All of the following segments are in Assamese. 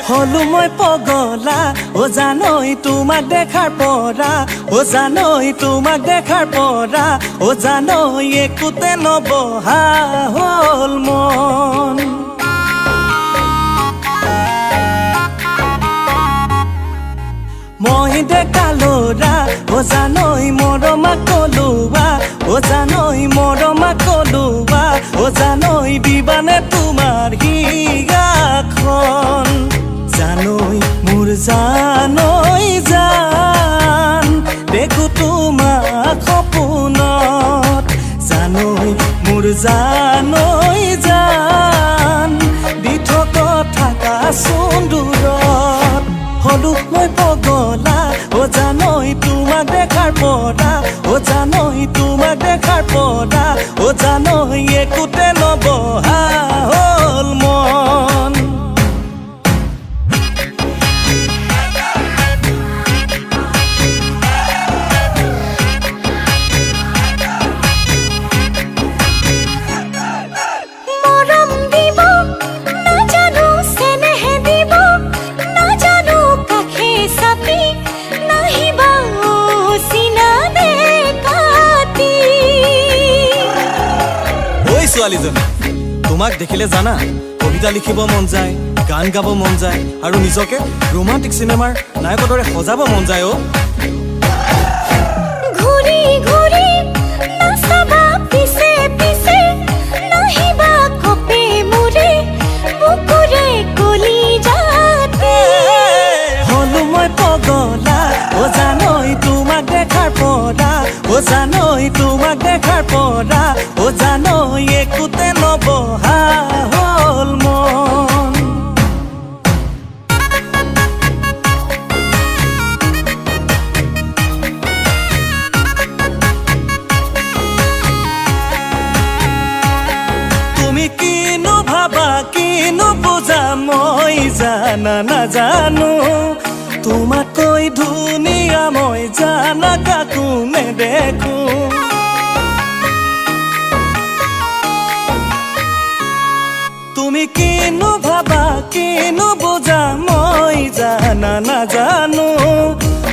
হলো মই পগলা ও জানই তোমাক দেখাৰ পৰা ও জানই তোমাক দেখাৰ পৰা ও জানই একোতে নবহা হল মন মই ডেকা ল'ৰা ও জানই মৰমা কলোৱা ও জানই মৰমা কলোৱা ও জানই দিবানে তোমাৰ হিগাখন জানই মোৰ জানই জান দেখো তোমাক সপোনত জানই মোৰ জানই জান দি থকা থাকা সুন্দৰত হলো মই পগলা ও জানই তোমাক দেখাৰ পৰা ও জানই তোমাক দেখাৰ পৰা ও জানই একোতে নবহা হল মন তোমাক দেখিলে জানা কবিতা লিখিব মন যায় গান গাব মন যায় আৰু নিজকে ৰোমান্টিক সিনেমাৰ নায়কৰ দৰে সজাব মন যায় ও ঘূৰি ঘূৰি নাচাবা পিছে পিছে নাহিবা কপে মুৰে বুকুৰে কলি যাতে হলো মই পগলা ও জানই তোমাক দেখাৰ পৰা ও জানই তোমাক দেখাৰ পৰা ও জানই একোতে নবহা হল মন তুমি কিনো ভাবা কিনো বুজা মই জানা নাজানো তোমাকৈ ধুনীয়া মই জানা কাকো নেদেখো তুমি কিনো ভাবা কিনো বুজা মই জানা নাজানো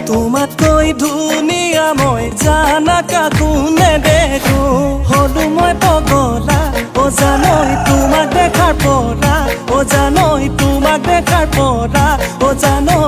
তোমাতকৈ ধুনীয়া মই জানা কাকো নেদেখো হলো মই পগলা ও জানই তোমাক দেখাৰ পৰা ও জানই তোমাক দেখাৰ পৰা ও জানই